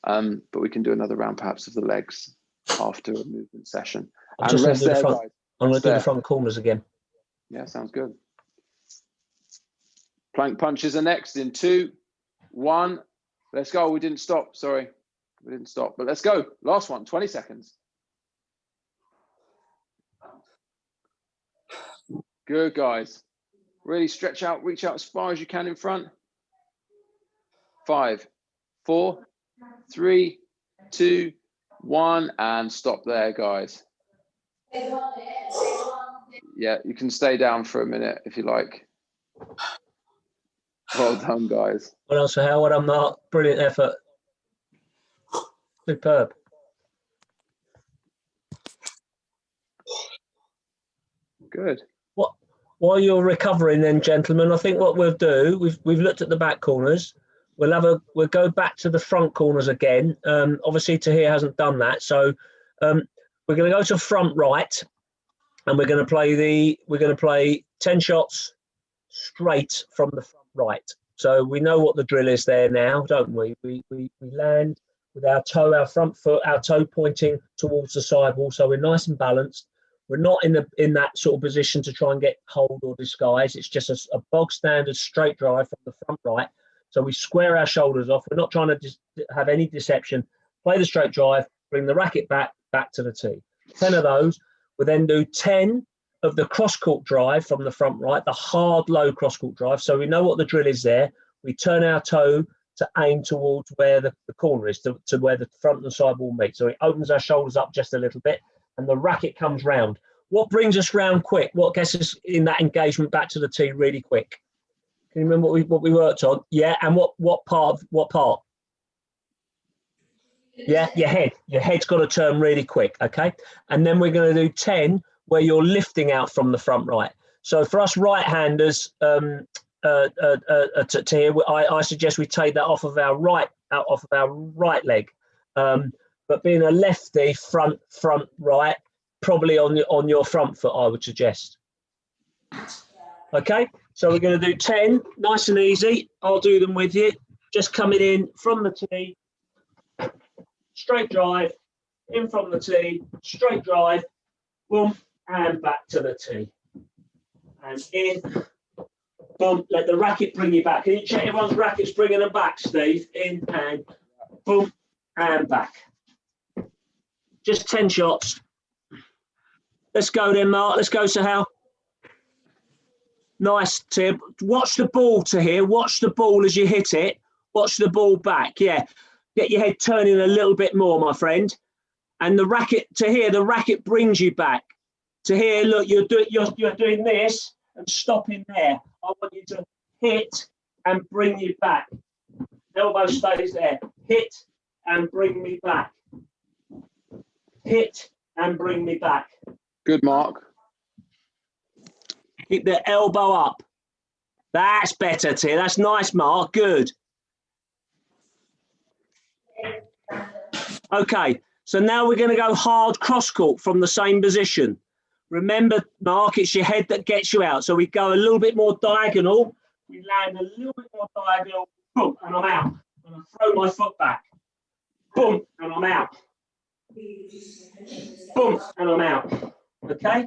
But we can do another round perhaps of the legs after a movement session. I'm going to do the front corners again. Yeah, sounds good. Plank punches are next in 2, 1. Let's go. We didn't stop. Sorry. We didn't stop. But let's go. Last one, 20 seconds. Good, guys. Really stretch out, reach out as far as you can in front. 5, 4, 3, 2, 1, and stop there, guys. Yeah, you can stay down for a minute if you like. Well done, guys. Well done, Sahel. Well done, Mark. Brilliant effort. Superb. Good. While you're recovering, then, gentlemen, I think what we'll do, we've looked at the back corners. We'll go back to the front corners again. Obviously, Tahir hasn't done that, so we're going to go to front right, and we're going to play 10 shots straight from the front right. So we know what the drill is there now, don't we? We land with our front foot, our toe pointing towards the sidewall, so we're nice and balanced. We're not in that sort of position to try and get hold or disguise. It's just a bog standard straight drive from the front right. So we square our shoulders off. We're not trying to have any deception. Play the straight drive, bring the racket back to the tee. 10 of those. We'll then do 10 of the cross-court drive from the front right, the hard, low cross-court drive. So we know what the drill is there. We turn our toe to aim towards where the corner is, to where the front and side wall meet. So it opens our shoulders up just a little bit, and the racket comes round. What brings us round quick? What gets us in that engagement back to the tee really quick? Can you remember what we worked on? Yeah, and what part? Yeah, your head. Your head's got to turn really quick, okay? And then we're going to do 10 where you're lifting out from the front right. So for us right-handers, to here, I suggest we take that off of our right leg. But being a lefty, front right, probably on your front foot, I would suggest. Okay, so we're going to do 10, nice and easy. I'll do them with you. Just coming in from the tee, straight drive, in from the tee, straight drive, boom, and back to the tee. And in, boom, let the racket bring you back. Can you check everyone's rackets bringing them back, Steve? In and boom, and back. Just 10 shots. Let's go then, Mark. Let's go, Sahal. Nice, Tim. Watch the ball to here. Watch the ball as you hit it. Watch the ball back. Yeah. Get your head turning a little bit more, my friend. And the racket to here, the racket brings you back. To here, look, you're doing this and stopping there. I want you to hit and bring you back. Elbow stays there. Hit and bring me back. Hit and bring me back. Good, Mark. Keep the elbow up. That's better, Tim. That's nice, Mark. Good. Okay, so now we're going to go hard cross court from the same position. Remember, Mark, it's your head that gets you out. So we go a little bit more diagonal. We land a little bit more diagonal. Boom, and I'm out. And I throw my foot back. Boom, and I'm out. Boom, and I'm out. Okay?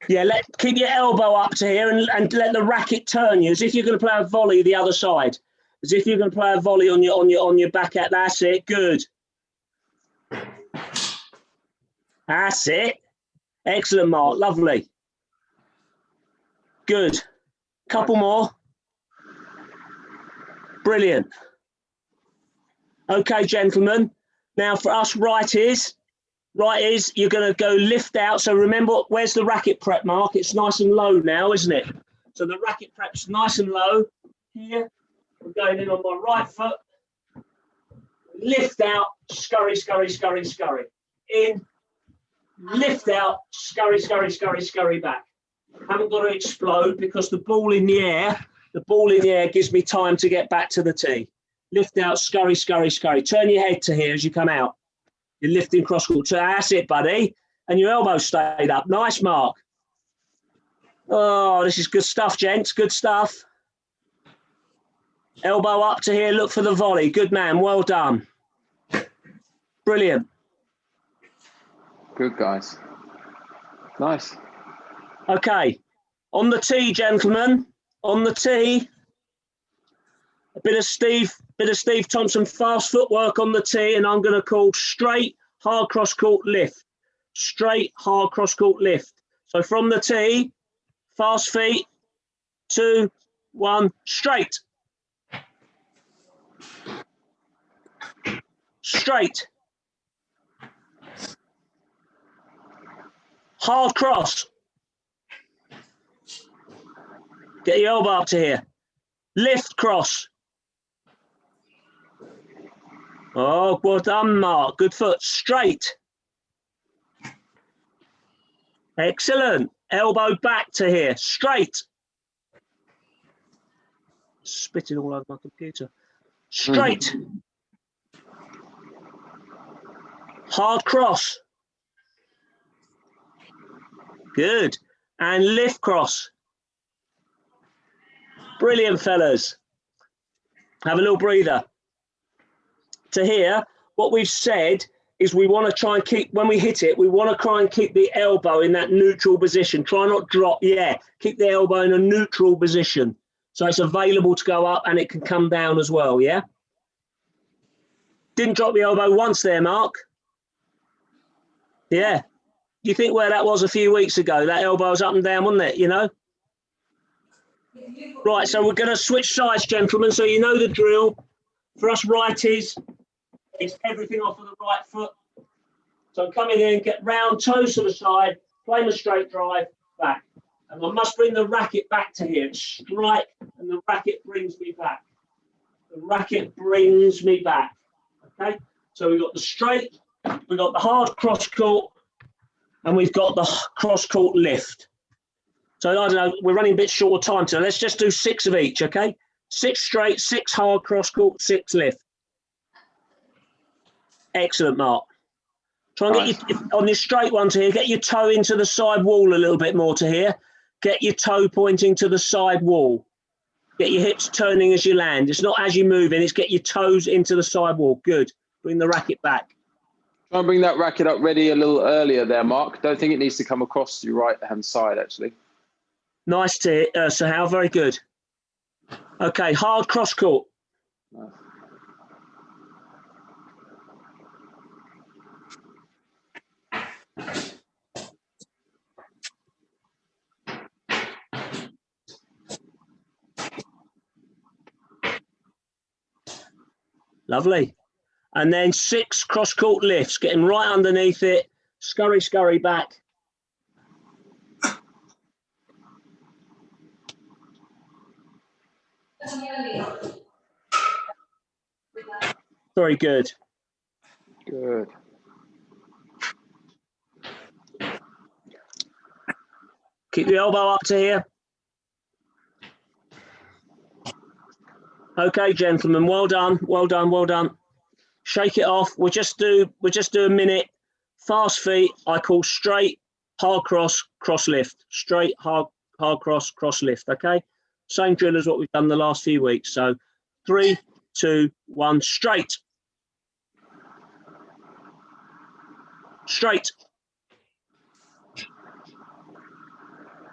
Yeah, keep your elbow up to here and let the racket turn you as if you're going to play a volley the other side. As if you're going to play a volley on your back out. That's it. Good. That's it. Excellent, Mark. Lovely. Good. Couple more. Brilliant. Okay, gentlemen. Now for us righties, you're going to go lift out. So remember, where's the racket prep, Mark? It's nice and low now, isn't it? So the racket prep's nice and low. Here, I'm going in on my right foot. Lift out, scurry, scurry, scurry, scurry. In, lift out, scurry, scurry, scurry, scurry back. Haven't got to explode because the ball in the air gives me time to get back to the tee. Lift out, scurry, scurry, scurry. Turn your head to here as you come out. You're lifting cross court. So that's it, buddy. And your elbow stayed up. Nice, Mark. Oh, this is good stuff, gents. Good stuff. Elbow up to here. Look for the volley. Good man. Well done. Brilliant. Good, guys. Nice. Okay. On the tee, gentlemen. On the tee. A bit of Steve Thompson fast footwork on the tee, and I'm going to call straight, hard cross court lift. Straight, hard cross court lift. So from the tee, fast feet, 2, 1, straight. Straight. Hard cross. Get your elbow up to here. Lift cross. Oh, well done, Mark. Good foot. Straight. Excellent. Elbow back to here. Straight. Spitting all over my computer. Straight. Hard cross. Good. And lift cross. Brilliant, fellas. Have a little breather. To here, what we've said is we want to try and keep, when we hit it, we want to try and keep the elbow in that neutral position. Try not drop. Yeah, keep the elbow in a neutral position. So it's available to go up and it can come down as well, yeah? Didn't drop the elbow once there, Mark. Yeah. You think where that was a few weeks ago? That elbow was up and down, wasn't it, you know? Right, so we're going to switch sides, gentlemen, so you know the drill. For us righties, it's everything off of the right foot. So I'm coming in, get round, toes to the side, play my straight drive, back. And I must bring the racket back to here. Strike, and the racket brings me back. The racket brings me back. Okay? So we've got the straight, we've got the hard cross court, and we've got the cross court lift. So I don't know, we're running a bit short of time, so let's just do 6 of each, okay? 6 straight, 6 hard cross court, 6 lift. Excellent, Mark. Try and get your, on this straight one to here, get your toe into the side wall a little bit more to here. Get your toe pointing to the side wall. Get your hips turning as you land. It's not as you move in, it's get your toes into the side wall. Good. Bring the racket back. Try and bring that racket up ready a little earlier there, Mark. Don't think it needs to come across your right-hand side, actually. Nice to hear, Sahal. Very good. Okay, hard cross court. Nice. Lovely. And then 6 cross court lifts, getting right underneath it. Scurry, scurry back. Very good. Good. Keep the elbow up to here. Okay, gentlemen, well done, well done, well done. Shake it off. We'll just do a minute. Fast feet. I call straight, hard cross, cross lift. Straight, hard cross, cross lift. Okay. Same drill as what we've done the last few weeks. So 3, 2, 1, straight. Straight.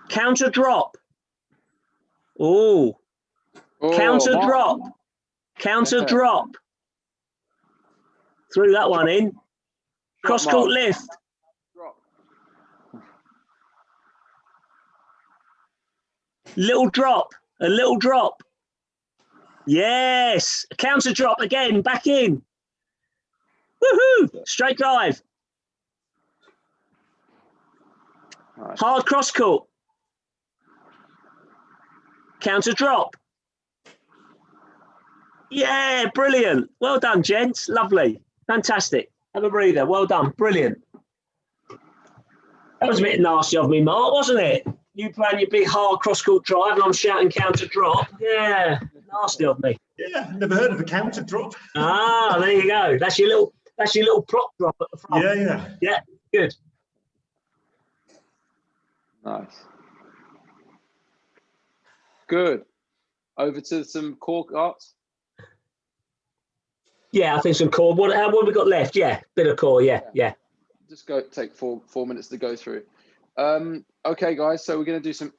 Counter drop. Oh. Counter drop. Counter drop. Threw that one in. Cross court lift. Drop. Little drop. A little drop. Yes. Counter drop again. Back in. Woohoo. Straight drive. Nice. Hard cross court. Counter drop. Yeah, brilliant. Well done, gents. Lovely. Fantastic. Have a breather. Well done. Brilliant. That was a bit nasty of me, Mark, wasn't it? You playing your big hard cross-court drive and I'm shouting counter drop. Yeah, nasty of me. Yeah, never heard of a counter drop. Ah, there you go. That's your little prop drop at the front. Yeah. Yeah, good. Nice. Good. Over to some core arts. Yeah, I think some core. What have we got left? Yeah, bit of core. Yeah. Just take four minutes to go through. Okay, guys. So we're going to do some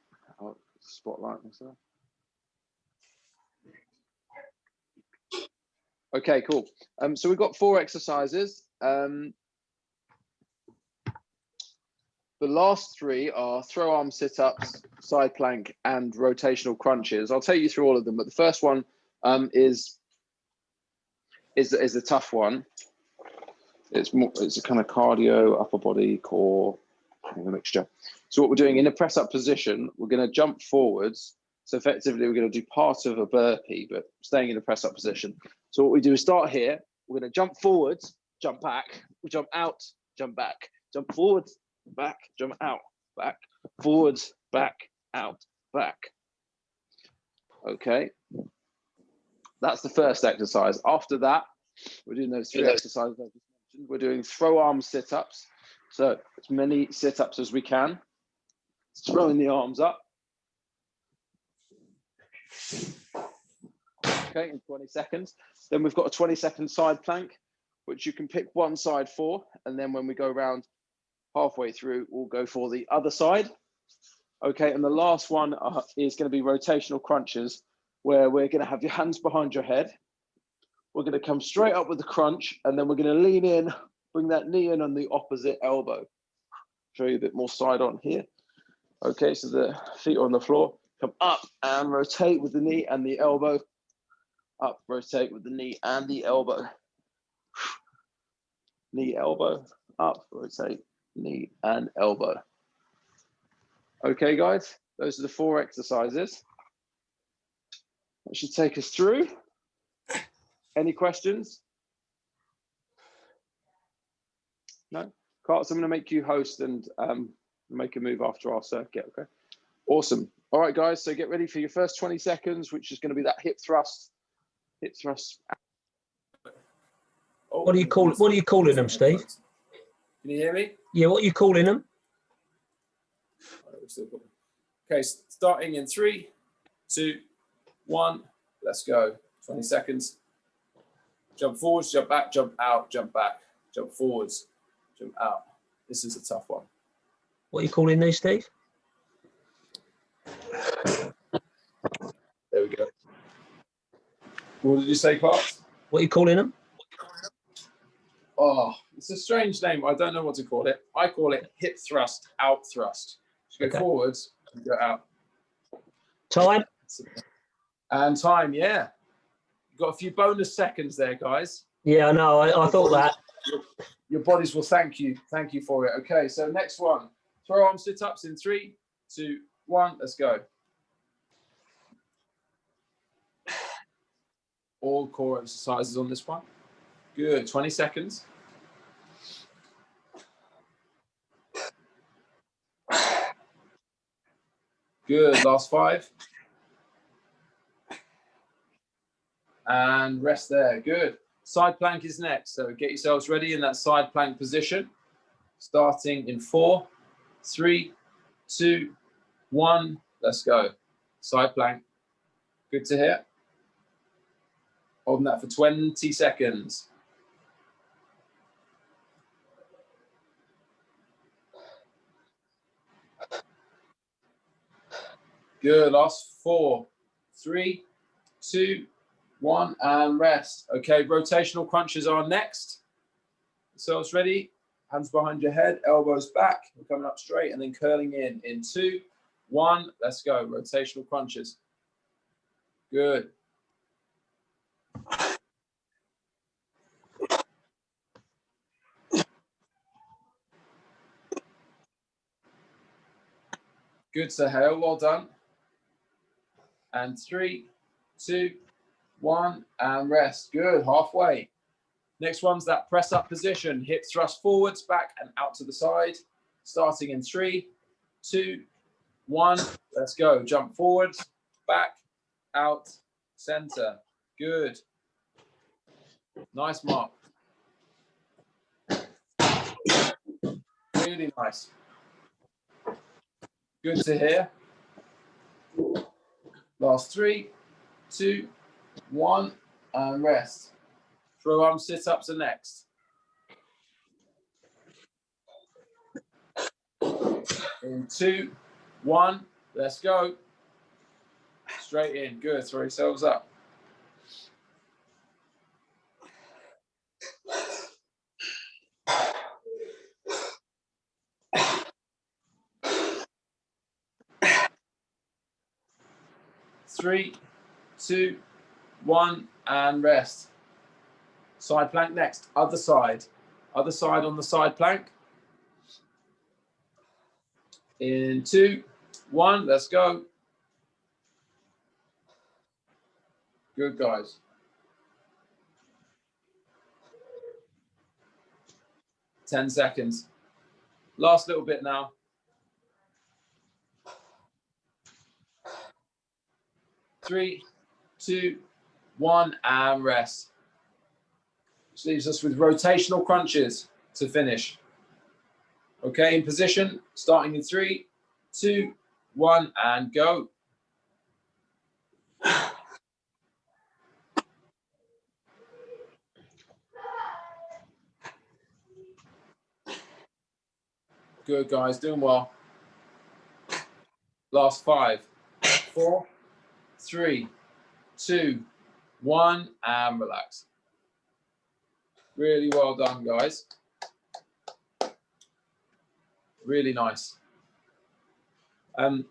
spotlight myself. Okay, cool. So we've got 4 exercises. The last 3 are throw arm sit-ups, side plank, and rotational crunches. I'll take you through all of them, but the first one is a tough one. It's a kind of cardio, upper body, core, a mixture. So what we're doing in a press up position, we're going to jump forwards. So effectively, we're going to do part of a burpee, but staying in a press up position. So what we do is start here. We're going to jump forwards, jump back, we jump out, jump back, jump forwards, back, jump out, back, forwards, back, out, back. Okay. That's the first exercise. After that, we're doing those 3 exercises I just mentioned. We're doing throw arm sit-ups. So as many sit-ups as we can. Throwing the arms up. Okay, in 20 seconds. Then we've got a 20-second side plank, which you can pick one side for. And then when we go around halfway through, we'll go for the other side. Okay, and the last one is going to be rotational crunches, where we're going to have your hands behind your head. We're going to come straight up with the crunch, and then we're going to lean in, bring that knee in on the opposite elbow. Show you a bit more side on here. Okay, so the feet are on the floor. Come up and rotate with the knee and the elbow. Up, rotate with the knee and the elbow. Knee, elbow, up, rotate, knee and elbow. Okay, guys, those are the 4 exercises. That should take us through. Any questions? No? Carl, so I'm going to make you host and make a move after our circuit, okay? Awesome. All right, guys, so get ready for your first 20 seconds, which is going to be that hip thrust. Hip thrust. Oh, What are you calling them, Steve? Can you hear me? Yeah, what are you calling them? Okay, starting in 3, 2, 1. Let's go. 20 seconds. Jump forwards, jump back, jump out, jump back, jump forwards, jump out. This is a tough one. What are you calling these, Steve? There we go. What did you say, Clark? What are you calling them? Oh, it's a strange name. I don't know what to call it. I call it hip thrust, out thrust. So go forwards and go out. Time? And time, yeah. You've got a few bonus seconds there, guys. Yeah, I know. I thought that. Your bodies will thank you. Thank you for it. Okay, so next one. Throw arm sit-ups in 3, 2, 1. Let's go. All core exercises on this one. Good. 20 seconds. Good. Last 5. And rest there. Good. Side plank is next. So get yourselves ready in that side plank position. Starting in 4, 3, 2, 1. Let's go. Side plank. Good to hear. Holding that for 20 seconds. Good. Last 4, 3, 2, 1, and rest. Okay, rotational crunches are next. Yourselves ready? Hands behind your head, elbows back. We're coming up straight and then curling in 2, 1. Let's go. Rotational crunches. Good. Good, Sahel. Well done. And 3, 2, 1, and rest. Good. Halfway. Next one's that press up position. Hip thrust forwards, back, and out to the side. Starting in 3, 2, 1. Let's go. Jump forwards, back, out, center. Good. Nice, Mark. Really nice. Good to hear. Last 3, 2, 1, and rest. Throw arm sit-ups are next. In 2, 1, let's go. Straight in. Good. Throw yourselves up. Three, 2, 1, and rest. Side plank next. Other side. Other side on the side plank. In 2, 1, let's go. Good, guys. Ten seconds. Last little bit now. 3, 2, 1, and rest. Which leaves us with rotational crunches to finish. Okay, in position, starting in 3, 2, 1, and go. Good, guys, doing well. Last 5, 4, 3, 2, 1, and relax. Really well done, guys. Really nice. I'm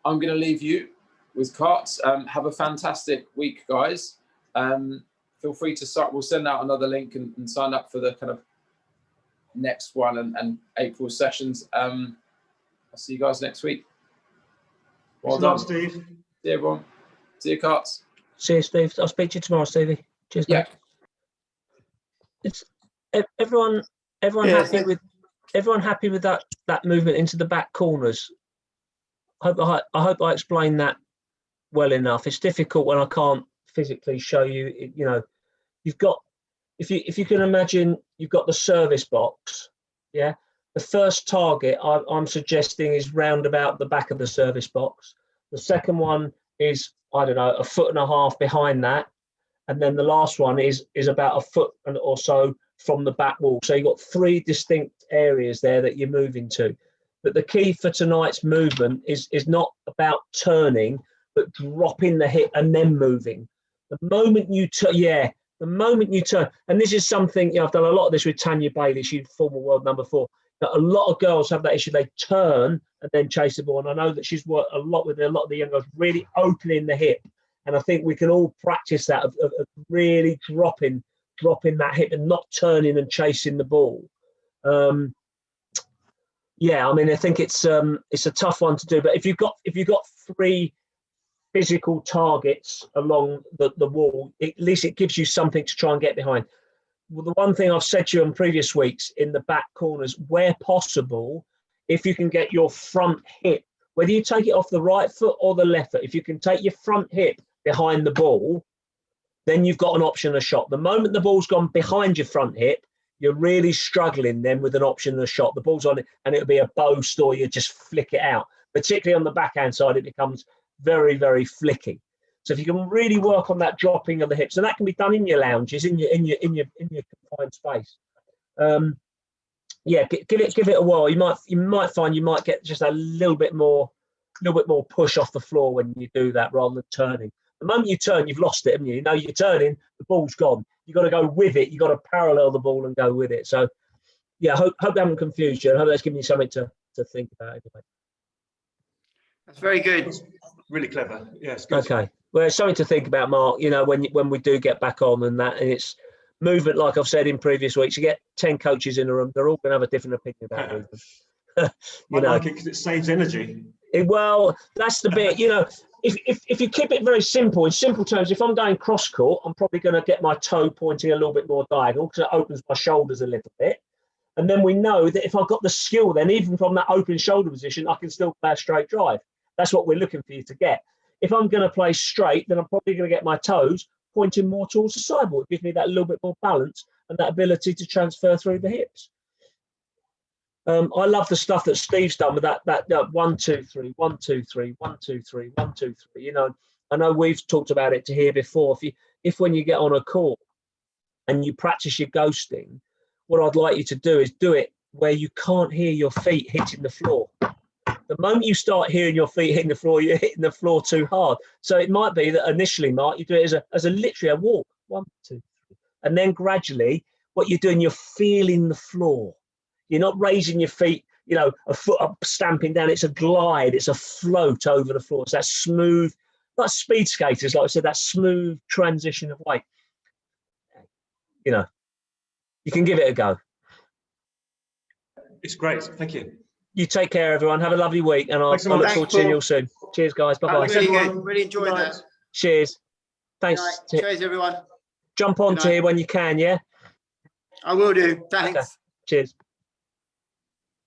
going to leave you with carts. Have a fantastic week, guys. Feel free to start. We'll send out another link and sign up for the kind of next one and April sessions. I'll see you guys next week. Well done, Steve. See you, everyone. See you, carts. See you, Steve. I'll speak to you tomorrow, Stevie. Cheers, mate. It's everyone happy with that movement into the back corners. I hope I explained that well enough. It's difficult when I can't physically show you. You know, you've got if you can imagine, you've got the service box, yeah. The first target I'm suggesting is round about the back of the service box. The second one is, I don't know, 1.5 foot behind that, and then the last one is about 1 foot or so from the back wall. So you've got 3 distinct areas there that you're moving to. But the key for tonight's movement is not about turning, but dropping the hip and then moving. The moment you the moment you turn, and this is something, you know, I've done a lot of this with Tanya Bailey, she's former world number 4. But a lot of girls have that issue. They turn and then chase the ball. And I know that she's worked a lot with a lot of the young girls, really opening the hip. And I think we can all practice that of really dropping that hip and not turning and chasing the ball. Yeah, I mean, I think it's a tough one to do. But if you've got 3 physical targets along the wall, at least it gives you something to try and get behind. Well, the one thing I've said to you in previous weeks, in the back corners, where possible, if you can get your front hip, whether you take it off the right foot or the left foot, if you can take your front hip behind the ball, then you've got an option of shot. The moment the ball's gone behind your front hip, you're really struggling then with an option of a shot. The ball's on it and it'll be a boast, or you just flick it out. Particularly on the backhand side, it becomes very, very flicky. So if you can really work on that dropping of the hips, and that can be done in your lounges, in your confined space. Yeah, give it a whirl. You might find you might get just a little bit more push off the floor when you do that, rather than turning. The moment you turn, you've lost it, haven't you? You know you're turning, the ball's gone. You've got to go with it. You've got to parallel the ball and go with it. So, yeah, hope I haven't confused you. I hope that's given you something to think about anyway. That's very good. Really clever. Yes. Yeah, okay. Well, it's something to think about, Mark. You know, when we do get back on and it's movement, like I've said in previous weeks, you get 10 coaches in a room, they're all going to have a different opinion about movement. I like it because it saves energy. Well, that's the bit, you know, if you keep it very simple, in simple terms, if I'm going cross court, I'm probably going to get my toe pointing a little bit more diagonal because it opens my shoulders a little bit. And then we know that if I've got the skill, then even from that open shoulder position, I can still play a straight drive. That's what we're looking for you to get. If I'm going to play straight, then I'm probably going to get my toes pointing more towards the sideboard. It gives me that little bit more balance and that ability to transfer through the hips. I love the stuff that Steve's done with that 1, 2, 3, 1, 2, 3, 1, 2, 3, 1, 2, 3. You know, I know we've talked about it to here before. If when you get on a court and you practice your ghosting, what I'd like you to do is do it where you can't hear your feet hitting the floor. The moment you start hearing your feet hitting the floor, you're hitting the floor too hard. So it might be that initially, Mark, you do it as a literally a walk, 1, 2, 3, and then gradually, what you're doing, you're feeling the floor. You're not raising your feet, you know, a foot up, stamping down. It's a glide. It's a float over the floor. It's that smooth, like speed skaters, like I said, that smooth transition of weight. You know, you can give it a go. It's great. Thank you. You take care, everyone. Have a lovely week, and I'll look forward to seeing you all soon. Cheers, guys. Bye-bye. Really good. Really enjoyed that. Cheers. Thanks. Cheers, everyone. Jump on to here when you can, yeah? I will do. Thanks. Okay. Cheers.